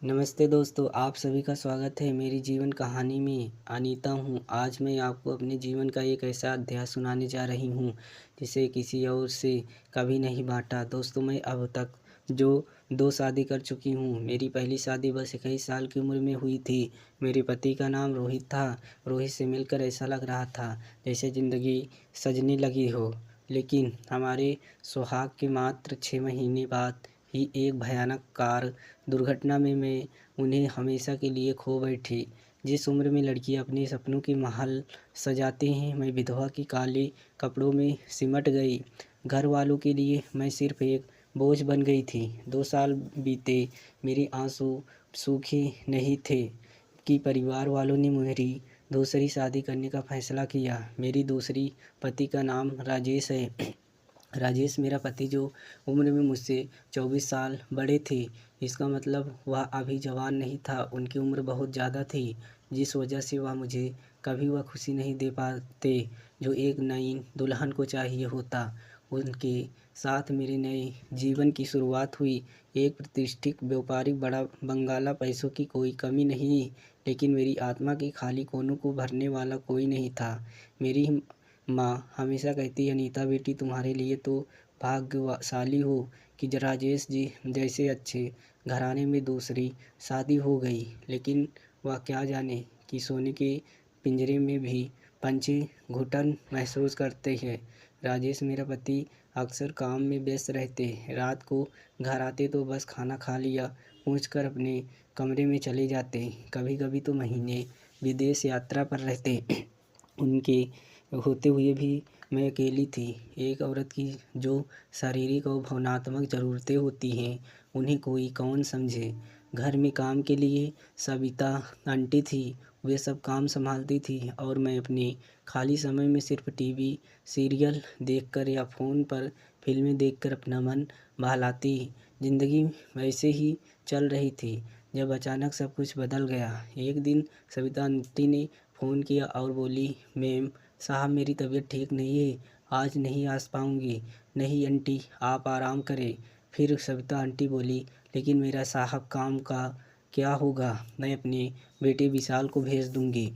नमस्ते दोस्तों, आप सभी का स्वागत है मेरी जीवन कहानी में। अनीता हूँ। आज मैं आपको अपने जीवन का एक ऐसा अध्याय सुनाने जा रही हूँ जिसे किसी और से कभी नहीं बांटा। दोस्तों, मैं अब तक जो 2 शादी कर चुकी हूँ। मेरी पहली शादी बस 21 साल की उम्र में हुई थी। मेरे पति का नाम रोहित था। रोहित से मिलकर ऐसा लग रहा था जैसे ज़िंदगी सजने लगी हो। लेकिन हमारे सुहाग के मात्र 6 महीने बाद ही एक भयानक कार दुर्घटना में मैं उन्हें हमेशा के लिए खो बैठी। जिस उम्र में लड़कियां अपने सपनों की महल सजाती हैं, मैं विधवा की काले कपड़ों में सिमट गई। घर वालों के लिए मैं सिर्फ एक बोझ बन गई थी। 2 साल बीते, मेरे आंसू सूखे नहीं थे कि परिवार वालों ने मेरी दूसरी शादी करने का फैसला किया। मेरी दूसरी पति का नाम राजेश है। राजेश मेरा पति जो उम्र में मुझसे 24 साल बड़े थे। इसका मतलब वह अभी जवान नहीं था, उनकी उम्र बहुत ज़्यादा थी, जिस वजह से वह मुझे कभी वह खुशी नहीं दे पाते जो एक नई दुल्हन को चाहिए होता। उनके साथ मेरे नए जीवन की शुरुआत हुई। एक प्रतिष्ठित व्यापारिक बड़ा बंगाला, पैसों की कोई कमी नहीं, लेकिन मेरी आत्मा के खाली कोनों को भरने वाला कोई नहीं था। मेरी माँ हमेशा कहती है, अनीता बेटी, तुम्हारे लिए तो भाग्यशाली हो कि राजेश जी जैसे अच्छे घराने में दूसरी शादी हो गई। लेकिन वह क्या जाने कि सोने के पिंजरे में भी पंछी घुटन महसूस करते हैं। राजेश मेरा पति अक्सर काम में व्यस्त रहते। रात को घर आते तो बस खाना खा लिया पूछकर अपने कमरे में चले जाते। कभी कभी तो महीने विदेश यात्रा पर रहते। उनके होते हुए भी मैं अकेली थी। एक औरत की जो शारीरिक और भावनात्मक ज़रूरतें होती हैं, उन्हें कोई कौन समझे। घर में काम के लिए सविता आंटी थी, वे सब काम संभालती थी और मैं अपने खाली समय में सिर्फ टीवी सीरियल देखकर या फ़ोन पर फिल्में देखकर अपना मन बहलाती। ज़िंदगी वैसे ही चल रही थी जब अचानक सब कुछ बदल गया। एक दिन सविता आंटी ने फ़ोन किया और बोली, मैम साहब, मेरी तबीयत ठीक नहीं है, आज नहीं आ पाऊँगी। नहीं आंटी, आप आराम करें। फिर सविता आंटी बोली, लेकिन मेरा साहब काम का क्या होगा? मैं अपने बेटे विशाल को भेज दूँगी,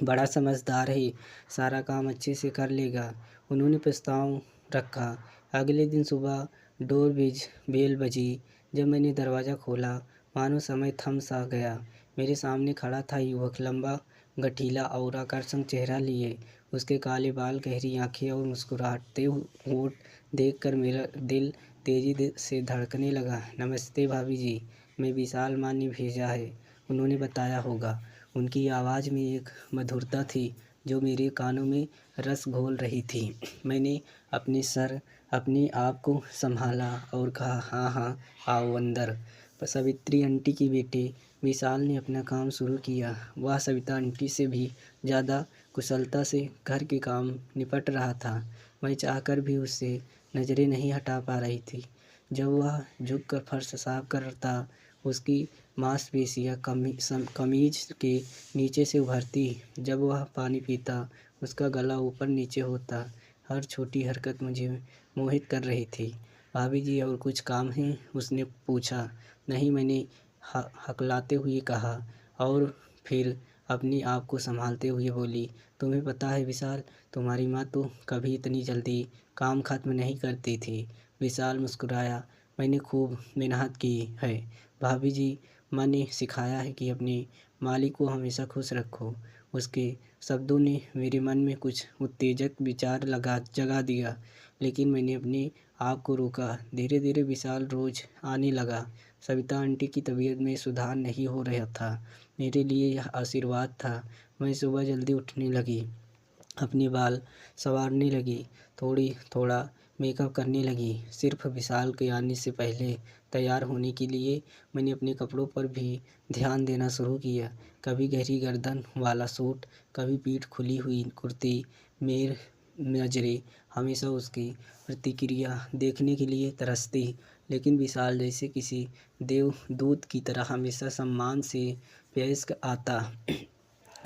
बड़ा समझदार है, सारा काम अच्छे से कर लेगा। उन्होंने प्रस्ताव रखा। अगले दिन सुबह बेल बजी। जब मैंने दरवाज़ा खोला, मानो समय थम सा गया। मेरे सामने खड़ा था युवक, लंबा, गठीला और आकर्षक चेहरा लिए। उसके काले बाल, गहरी आंखें और मुस्कुराते होंठ देखकर मेरा दिल तेजी से धड़कने लगा। नमस्ते भाभी जी, मैं विशाल माँ ने भेजा है, उन्होंने बताया होगा। उनकी आवाज़ में एक मधुरता थी जो मेरे कानों में रस घोल रही थी। मैंने अपने आप को संभाला और कहा, हाँ हाँ, आओ अंदर। सावित्री आंटी की बेटे विशाल ने अपना काम शुरू किया। वह सविता आंटी से भी ज़्यादा कुशलता से घर के काम निपट रहा था। मैं चाहकर भी उससे नज़रें नहीं हटा पा रही थी। जब वह झुककर फर्श साफ करता, उसकी मांसपेशियाँ कमीज के नीचे से उभरती। जब वह पानी पीता, उसका गला ऊपर नीचे होता। हर छोटी हरकत मुझे मोहित कर रही थी। भाभी जी, और कुछ काम है? उसने पूछा। नहीं, मैंने हकलाते हुए कहा और फिर अपने आप को संभालते हुए बोली, तुम्हें पता है विशाल, तुम्हारी माँ तो कभी इतनी जल्दी काम खत्म नहीं करती थी। विशाल मुस्कुराया। मैंने खूब मेहनत की है भाभी जी, माँ ने सिखाया है कि अपने मालिक को हमेशा खुश रखो। उसके शब्दों ने मेरे मन में कुछ उत्तेजक विचार जगा दिया, लेकिन मैंने अपने आप को रोका। धीरे धीरे विशाल रोज आने लगा। सविता आंटी की तबीयत में सुधार नहीं हो रहा था। मेरे लिए यह आशीर्वाद था। मैं सुबह जल्दी उठने लगी, अपने बाल संवारने लगी, थोड़ा मेकअप करने लगी। सिर्फ विशाल के आने से पहले तैयार होने के लिए मैंने अपने कपड़ों पर भी ध्यान देना शुरू किया। कभी गहरी गर्दन वाला सूट, कभी पीठ खुली हुई कुर्ती। मेरी नज़रें हमेशा उसकी प्रतिक्रिया देखने के लिए तरसती, लेकिन विशाल जैसे किसी देवदूत की तरह हमेशा सम्मान से पेश आता।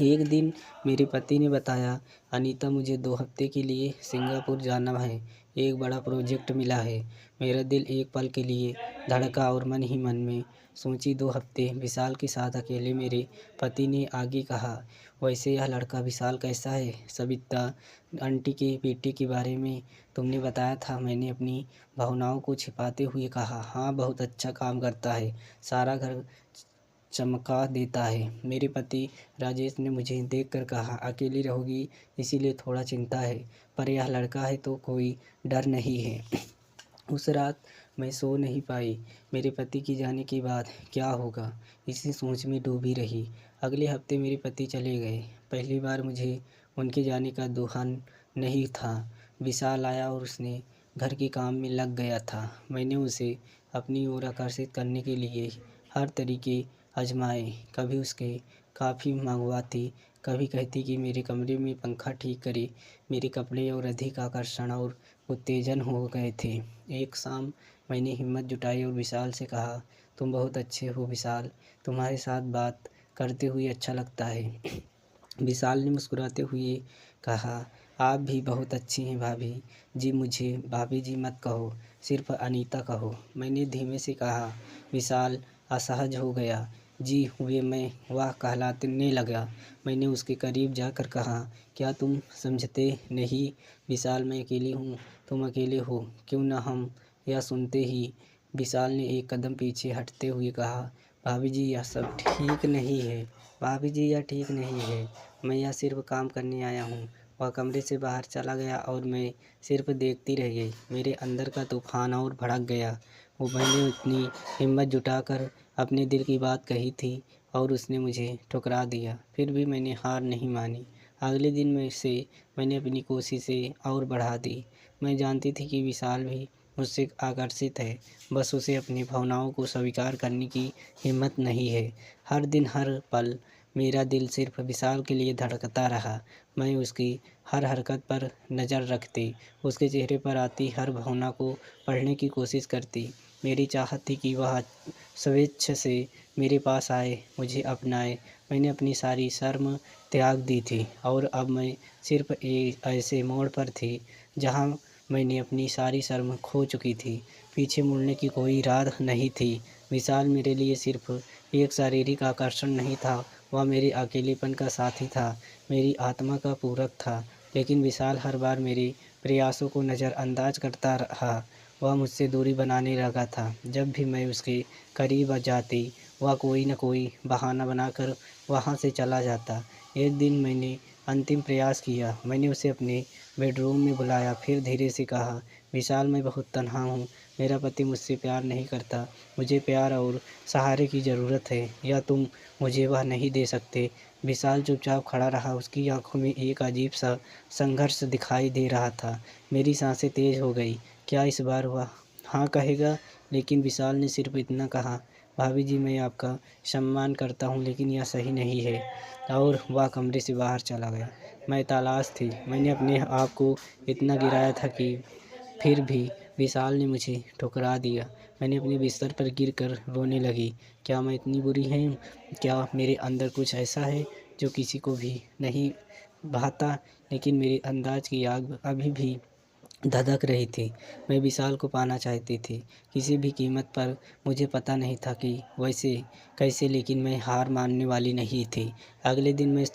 एक दिन मेरे पति ने बताया, अनीता, मुझे 2 हफ्ते के लिए सिंगापुर जाना है, एक बड़ा प्रोजेक्ट मिला है। मेरा दिल एक पल के लिए धड़का और मन ही मन में सोची 2 हफ्ते विशाल के साथ अकेले। मेरे पति ने आगे कहा, वैसे यह लड़का विशाल कैसा है? सविता आंटी के बेटे के बारे में तुमने बताया था। मैंने अपनी भावनाओं को छिपाते हुए कहा, हाँ बहुत अच्छा काम करता है, सारा घर चमका देता है। मेरे पति राजेश ने मुझे देखकर कहा, अकेली रहोगी इसीलिए थोड़ा चिंता है, पर यह लड़का है तो कोई डर नहीं है। उस रात मैं सो नहीं पाई। मेरे पति के जाने के बाद क्या होगा, इसी सोच में डूबी रही। अगले हफ्ते मेरे पति चले गए। पहली बार मुझे उनके जाने का दुहान नहीं था। विशाल आया और उसने घर के काम में लग गया था। मैंने उसे अपनी ओर आकर्षित करने के लिए हर तरीके आजमाए। कभी उसके काफ़ी मंगवाती, कभी कहती कि मेरे कमरे में पंखा ठीक करे। मेरे कपड़े और अधिक आकर्षण और उत्तेजन हो गए थे। एक शाम मैंने हिम्मत जुटाई और विशाल से कहा, तुम बहुत अच्छे हो विशाल, तुम्हारे साथ बात करते हुए अच्छा लगता है। विशाल ने मुस्कुराते हुए कहा, आप भी बहुत अच्छी हैं भाभी जी, मुझे भाभी जी मत कहो, सिर्फ अनीता कहो। मैंने धीमे से कहा। विशाल असहज हो गया। जी हुए मैं वाह कहलाने लगा। मैंने उसके करीब जाकर कहा, क्या तुम समझते नहीं विशाल, मैं अकेली हूँ, तुम अकेले हो, क्यों ना हम? यह सुनते ही विशाल ने एक कदम पीछे हटते हुए कहा, भाभी जी यह सब ठीक नहीं है, भाभी जी यह ठीक नहीं है, मैं यहाँ सिर्फ काम करने आया हूँ। वह कमरे से बाहर चला गया और मैं सिर्फ देखती रह गई। मेरे अंदर का तूफान और भड़क गया। वो मैंने इतनी हिम्मत जुटाकर अपने दिल की बात कही थी और उसने मुझे ठुकरा दिया। फिर भी मैंने हार नहीं मानी। अगले दिन मैंने अपनी कोशिशें और बढ़ा दी। मैं जानती थी कि विशाल भी मुझसे आकर्षित है, बस उसे अपनी भावनाओं को स्वीकार करने की हिम्मत नहीं है। हर दिन हर पल मेरा दिल सिर्फ विशाल के लिए धड़कता रहा। मैं उसकी हर हरकत पर नज़र रखती, उसके चेहरे पर आती हर भावना को पढ़ने की कोशिश करती। मेरी चाहत थी कि वह स्वेच्छ से मेरे पास आए, मुझे अपनाए। मैंने अपनी सारी शर्म त्याग दी थी और अब मैं सिर्फ एक ऐसे मोड़ पर थी जहाँ मैंने अपनी सारी शर्म खो चुकी थी। पीछे मुड़ने की कोई राह नहीं थी। विशाल मेरे लिए सिर्फ एक शारीरिक आकर्षण नहीं था, वह मेरे अकेलेपन का साथी था, मेरी आत्मा का पूरक था। लेकिन विशाल हर बार मेरे प्रयासों को नज़रअंदाज करता रहा। वह मुझसे दूरी बनाने लगा था। जब भी मैं उसके करीब जाती, वह कोई न कोई बहाना बनाकर वहाँ से चला जाता। एक दिन मैंने अंतिम प्रयास किया। मैंने उसे अपने बेडरूम में बुलाया, फिर धीरे से कहा, विशाल मैं बहुत तन्हा हूँ, मेरा पति मुझसे प्यार नहीं करता, मुझे प्यार और सहारे की ज़रूरत है, या तुम मुझे वह नहीं दे सकते? विशाल चुपचाप खड़ा रहा। उसकी आंखों में एक अजीब सा संघर्ष दिखाई दे रहा था। मेरी सांसें तेज़ हो गई। क्या इस बार वह हाँ कहेगा? लेकिन विशाल ने सिर्फ इतना कहा, भाभी जी मैं आपका सम्मान करता हूँ लेकिन यह सही नहीं है, और वह कमरे से बाहर चला गया। मैं तलाश थी। मैंने अपने आप को इतना गिराया था कि फिर भी विशाल ने मुझे ठुकरा दिया। मैंने अपने बिस्तर पर गिरकर रोने लगी। क्या मैं इतनी बुरी हूँ? क्या मेरे अंदर कुछ ऐसा है जो किसी को भी नहीं भाता? लेकिन मेरे अंदाज की आग अभी भी धधक रही थी। मैं विशाल को पाना चाहती थी किसी भी कीमत पर। मुझे पता नहीं था कि वैसे कैसे, लेकिन मैं हार मानने वाली नहीं थी। अगले दिन मैं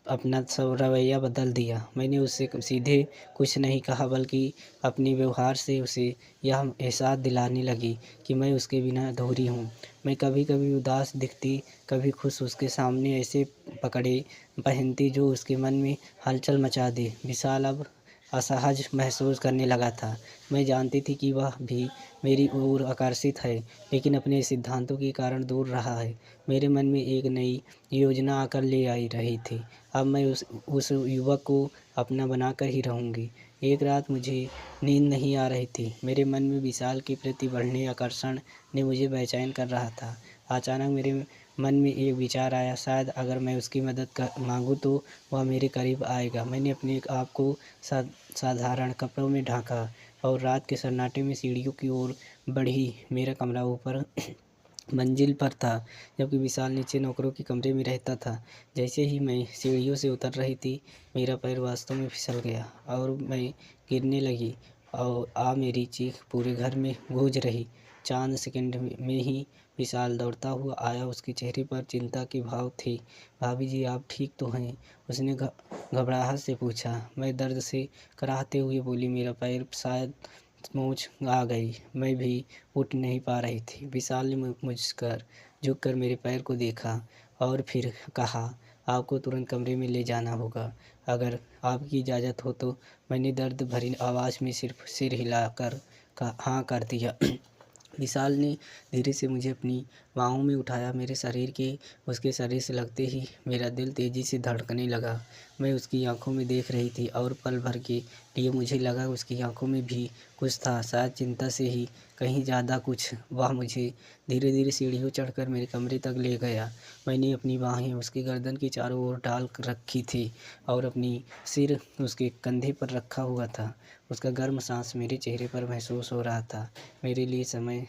अपना सब रवैया बदल दिया। मैंने उससे सीधे कुछ नहीं कहा, बल्कि अपने व्यवहार से उसे यह एहसास दिलाने लगी कि मैं उसके बिना अधूरी हूँ। मैं कभी कभी उदास दिखती, कभी खुश, उसके सामने ऐसे पकड़े पहनती जो उसके मन में हलचल मचा दे। विशाल अब असहज महसूस करने लगा था। मैं जानती थी कि वह भी मेरी ओर आकर्षित है, लेकिन अपने सिद्धांतों के कारण दूर रहा है। मेरे मन में एक नई योजना आकर ले आई रही थी। अब मैं उस युवक को अपना बनाकर ही रहूँगी। एक रात मुझे नींद नहीं आ रही थी। मेरे मन में विशाल के प्रति बढ़ने आकर्षण ने मुझे बेचैन कर रहा था। अचानक मेरे मन में एक विचार आया, शायद अगर मैं उसकी मदद मांगूँ तो वह मेरे करीब आएगा। मैंने अपने आप को साधारण कपड़ों में ढाँका और रात के सन्नाटे में सीढ़ियों की ओर बढ़ी। मेरा कमरा ऊपर मंजिल पर था, जबकि विशाल नीचे नौकरों के कमरे में रहता था। जैसे ही मैं सीढ़ियों से उतर रही थी, मेरा पैर वास्तव में फिसल गया और मैं गिरने लगी, और मेरी चीख पूरे घर में गूंज रही। चंद सेकंड में ही विशाल दौड़ता हुआ आया, उसके चेहरे पर चिंता के भाव थे। भाभी जी, आप ठीक तो हैं? उसने घबराहट से पूछा। मैं दर्द से कराहते हुए बोली, मेरा पैर शायद मोच आ गई। मैं भी उठ नहीं पा रही थी। विशाल ने मुझकर झुक कर मेरे पैर को देखा और फिर कहा, आपको तुरंत कमरे में ले जाना होगा, अगर आपकी इजाज़त हो तो। मैंने दर्द भरी आवाज़ में सिर्फ सिर हिलाकर हाँ कर दिया। विशाल ने धीरे से मुझे अपनी बाहों में उठाया। मेरे शरीर के उसके शरीर से लगते ही मेरा दिल तेज़ी से धड़कने लगा। मैं उसकी आंखों में देख रही थी और पल भर के लिए मुझे लगा उसकी आंखों में भी कुछ था, शायद चिंता से ही कहीं ज़्यादा कुछ। वह मुझे धीरे धीरे सीढ़ियों चढ़कर मेरे कमरे तक ले गया। मैंने अपनी बाहें उसकी गर्दन के चारों ओर डाल रखी थी और अपनी सिर उसके कंधे पर रखा हुआ था। उसका गर्म सांस मेरे चेहरे पर महसूस हो रहा था। मेरे लिए समय